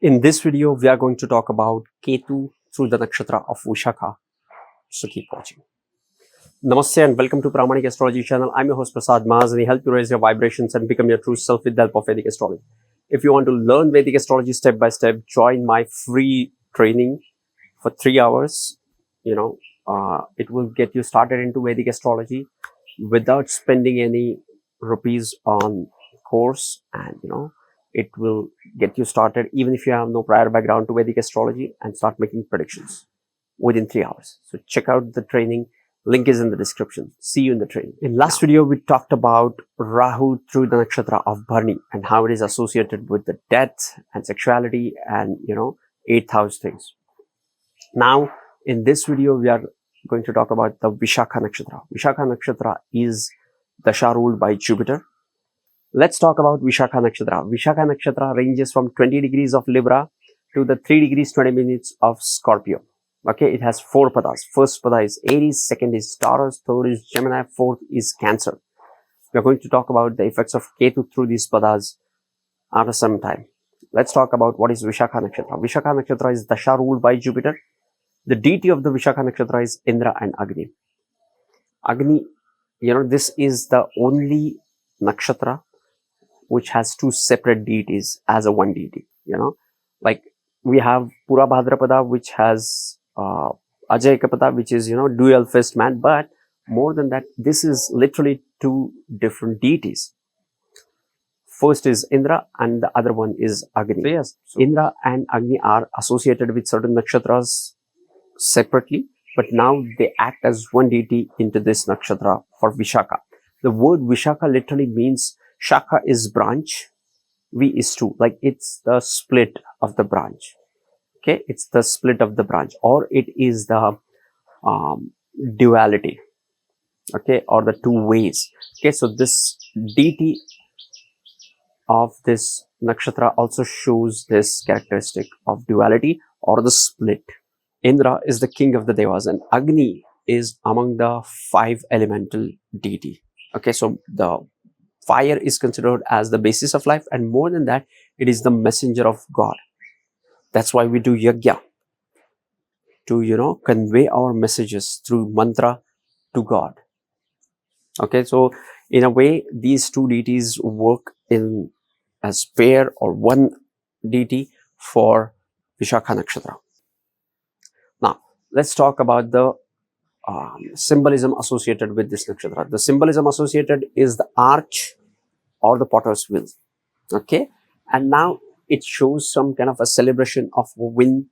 In this video, we are going to talk about Ketu through the nakshatra of Vishakha. So keep watching. Namaste and welcome to Pramanic Astrology channel. I'm your host Prasad Maz and I help you raise your vibrations and become your true self with the help of Vedic astrology. If you want to learn Vedic astrology step by step, join my free training for 3 hours. It will get you started into Vedic astrology without spending any rupees on course, and it will get you started even if you have no prior background to Vedic astrology and start making predictions within 3 hours. So check out the training. Link is in the description. See you in the training. In last video, we talked about Rahu through the nakshatra of Bharni and how it is associated with the death and sexuality and 8th house things. Now, in this video, we are going to talk about the Vishakha Nakshatra. Vishakha Nakshatra is dasha ruled by Jupiter. Let's talk about Vishakha Nakshatra. Vishakha Nakshatra ranges from 20 degrees of Libra to the 3 degrees 20 minutes of Scorpio. Okay, it has 4 padas. First pada is Aries, second is Taurus, third is Gemini, fourth is Cancer. We are going to talk about the effects of Ketu through these padas after some time. Let's talk about what is Vishakha Nakshatra. Vishakha Nakshatra is dasha ruled by Jupiter. The deity of the Vishakha Nakshatra is Indra and Agni. Agni, this is the only nakshatra which has 2 separate deities as a one deity. Like we have Pura Bhadrapada, which has Ajay Kapada, which is dual faced man. But more than that, this is literally 2 different deities. First is Indra and the other one is Agni. So yes, Indra and Agni are associated with certain nakshatras separately, but now they act as one deity into this nakshatra for Vishakha. The word Vishakha literally means Shakha is branch, V is 2, like it's the split of the branch. Okay, it's the split of the branch, or it is the duality. Okay, or the 2 ways. Okay, so this deity of this nakshatra also shows this characteristic of duality or the split. Indra is the king of the devas and Agni is among the 5 elemental deity. Okay, so the fire is considered as the basis of life, and more than that, it is the messenger of God. That's why we do yajna, to convey our messages through mantra to God. Okay, so in a way, these 2 deities work in as pair or one deity for Vishakha Nakshatra. Now, let's talk about the symbolism associated with this nakshatra. The symbolism associated is the arch or the potter's wheel. Okay, and now it shows some kind of a celebration of wind,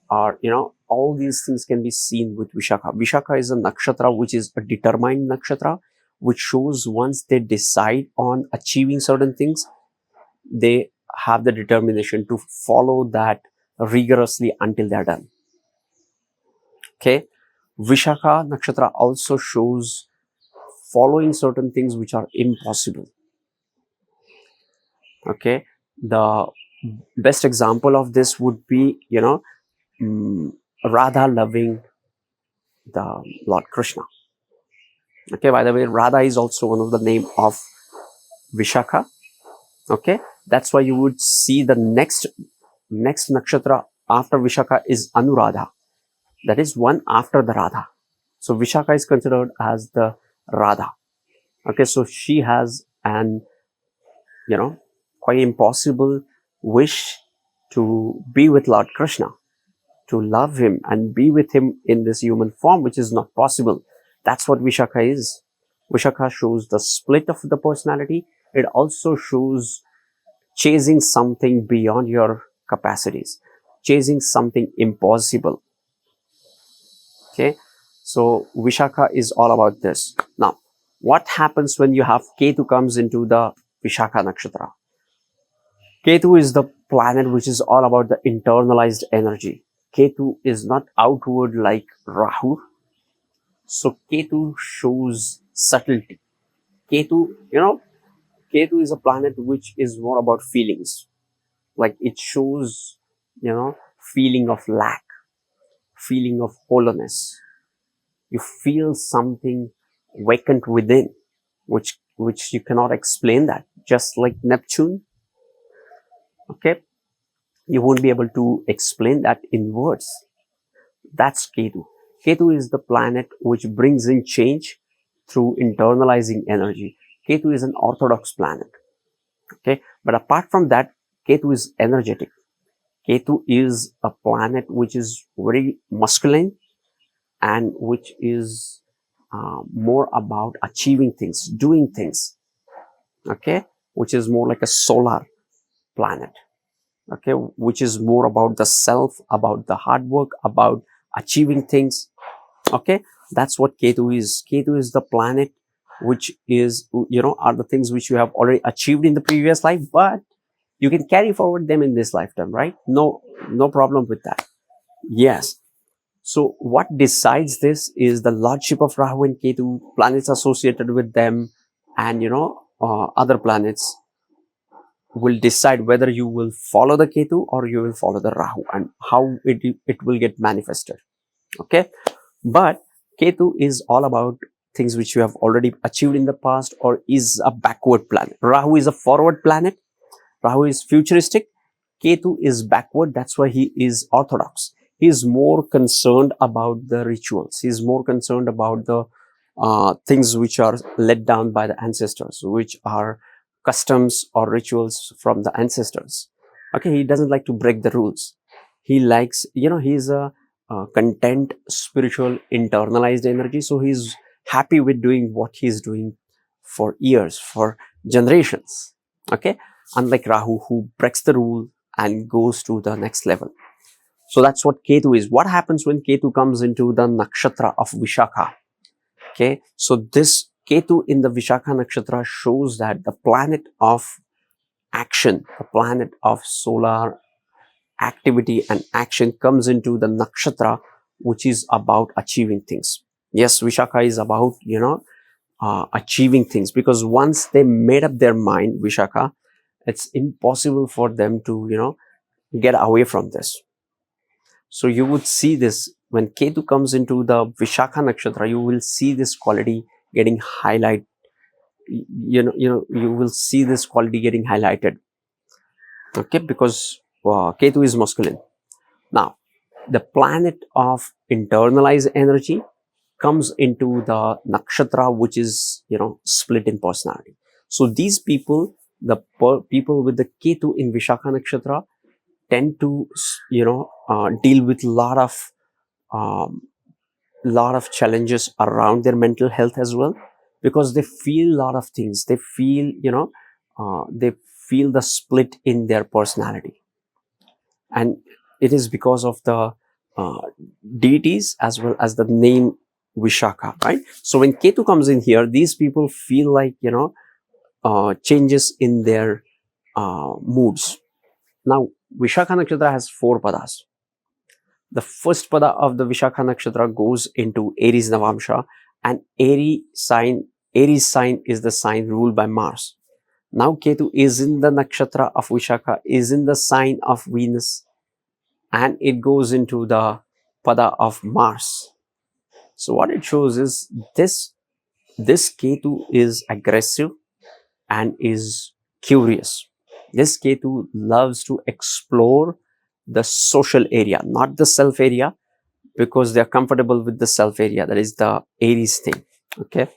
or all these things can be seen with Vishakha. Vishakha is a nakshatra which is a determined nakshatra, which shows once they decide on achieving certain things, they have the determination to follow that rigorously until they're done. Okay, Vishakha Nakshatra also shows following certain things which are impossible. Okay, the best example of this would be, Radha loving the Lord Krishna. Okay, by the way, Radha is also one of the name of Vishakha. Okay, that's why you would see the next nakshatra after Vishakha is Anuradha. That is one after the Radha. So Vishakha is considered as the Radha. Okay, so she has an quite impossible wish to be with Lord Krishna, to love him and be with him in this human form, which is not possible. That's what Vishakha is. Vishakha shows the split of the personality. It also shows chasing something beyond your capacities, chasing something impossible. Okay, so Vishakha is all about this. Now, what happens when you have Ketu comes into the Vishakha Nakshatra? Ketu is the planet which is all about the internalized energy. Ketu is not outward like Rahu. So Ketu shows subtlety. Ketu is a planet which is more about feelings. Like it shows, feeling of lack, feeling of hollowness. You feel something vacant within, which you cannot explain that. Just like Neptune. Okay. You won't be able to explain that in words. That's Ketu. Ketu is the planet which brings in change through internalizing energy. Ketu is an orthodox planet. Okay, but apart from that, Ketu is energetic. Ketu is a planet which is very masculine and which is more about achieving things, doing things. Okay, which is more like a solar planet. Okay, which is more about the self, about the hard work, about achieving things. Okay, that's what Ketu is. Ketu is the planet which is, are the things which you have already achieved in the previous life, but you can carry forward them in this lifetime, right? No problem with that. Yes. So what decides this is the lordship of Rahu and Ketu, planets associated with them, and other planets will decide whether you will follow the Ketu or you will follow the Rahu, and how it will get manifested. Okay, but Ketu is all about things which you have already achieved in the past, or is a backward planet. Rahu is a forward planet. Rahu is futuristic. Ketu is backward. That's why he is orthodox. He is more concerned about the rituals. He is more concerned about the things which are laid down by the ancestors, which are customs or rituals from the ancestors. Okay, he doesn't like to break the rules. He likes, he's a content, spiritual, internalized energy. So he's happy with doing what he's doing for years, for generations. Okay, unlike Rahu, who breaks the rule and goes to the next level. So that's what Ketu is. What happens when Ketu comes into the nakshatra of Vishakha? Okay, so this Ketu in the Vishakha Nakshatra shows that the planet of action, the planet of solar activity and action, comes into the nakshatra, which is about achieving things. Yes, Vishakha is about, achieving things, because once they made up their mind, Vishakha, it's impossible for them to, get away from this. So you would see this when Ketu comes into the Vishakha Nakshatra, you will see this quality getting highlighted. You will see this quality getting highlighted. Okay, because Ketu is masculine. Now, the planet of internalized energy comes into the nakshatra, which is, split in personality. So these people, the people with the Ketu in Vishakha Nakshatra, tend to, deal with um, lot of challenges around their mental health as well, because they feel a lot of things. They feel, they feel the split in their personality, and it is because of the uh, deities as well as the name Vishakha, right? So when Ketu comes in here, these people feel like, changes in their moods. Now, Vishakha Nakshatra has 4 padas. The first pada of the Vishakha Nakshatra goes into Aries Navamsha, and Aries sign is the sign ruled by Mars. Now Ketu is in the nakshatra of Vishakha, is in the sign of Venus, and it goes into the pada of Mars. So what it shows is this Ketu is aggressive and is curious. This Ketu loves to explore the social area, not the self area, because they are comfortable with the self area. That is the Aries thing. Okay.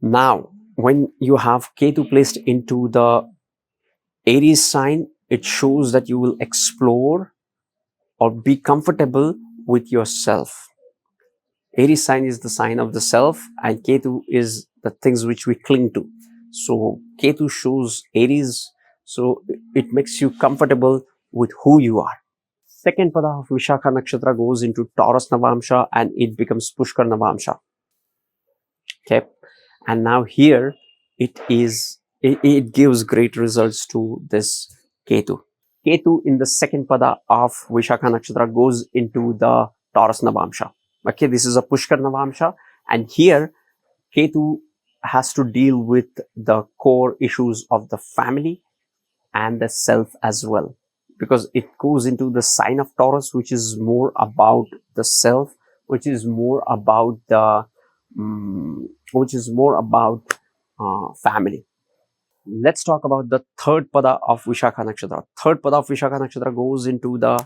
Now, when you have Ketu placed into the Aries sign, it shows that you will explore or be comfortable with yourself. Aries sign is the sign of the self, and Ketu is the things which we cling to. So Ketu shows Aries, so it makes you comfortable with who you are. Second pada of Vishakha Nakshatra goes into Taurus Navamsha, and it becomes Pushkar Navamsha. Okay, and now here it gives great results to this Ketu. Ketu in the second pada of Vishakha Nakshatra goes into the Taurus Navamsha. Okay, this is a Pushkar Navamsha, and here Ketu has to deal with the core issues of the family and the self as well, because it goes into the sign of Taurus, which is more about the self, which is more about the family. Let's talk about the third pada of Vishakha Nakshatra. Third pada of Vishakha Nakshatra goes into the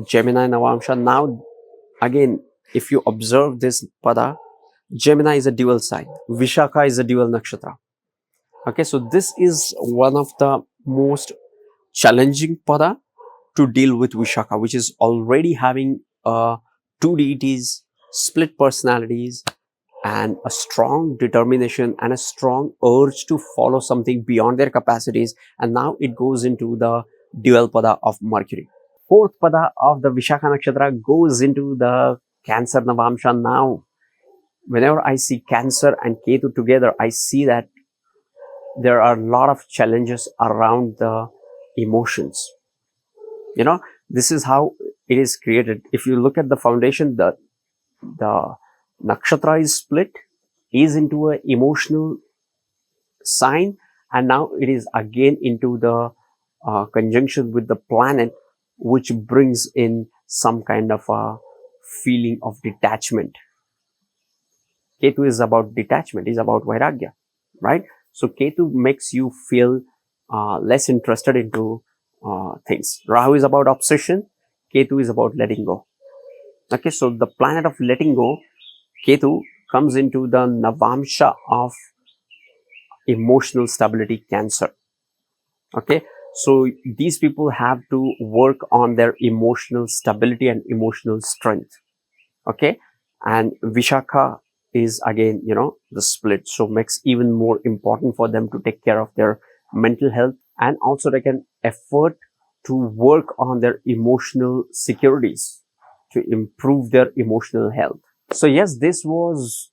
Gemini Navamsha. Now, again, if you observe this pada, Gemini is a dual sign, Vishakha is a dual nakshatra. Okay, so this is one of the most challenging pada to deal with Vishakha, which is already having two deities, split personalities, and a strong determination and a strong urge to follow something beyond their capacities. And now it goes into the dual pada of Mercury. Fourth pada of the Vishakha Nakshatra goes into the Cancer Navamsha. Now, whenever I see Cancer and Ketu together, I see that there are a lot of challenges around the emotions. You know, this is how it is created. If you look at the foundation, the nakshatra is split, is into an emotional sign, and now it is again into the conjunction with the planet, which brings in some kind of a feeling of detachment. Ketu is about detachment, is about vairagya, right? So Ketu makes you feel less interested into things. Rahu is about obsession. Ketu is about letting go. Okay, so the planet of letting go, Ketu, comes into the Navamsha of emotional stability, Cancer. Okay, so these people have to work on their emotional stability and emotional strength. Okay, and Vishakha is again, you know, the split, so makes even more important for them to take care of their mental health and also take an effort to work on their emotional securities to improve their emotional health. So yes, this was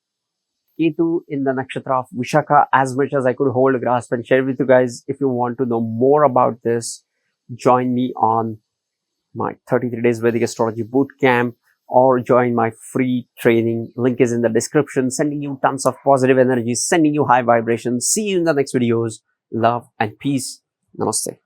Ketu in the nakshatra of Vishakha, as much as I could hold a grasp and share with you guys. If you want to know more about this, join me on my 33 days Vedic astrology boot camp or join my free training. Link is in the description. Sending you tons of positive energy, sending you high vibrations. See you in the next videos. Love and peace. Namaste.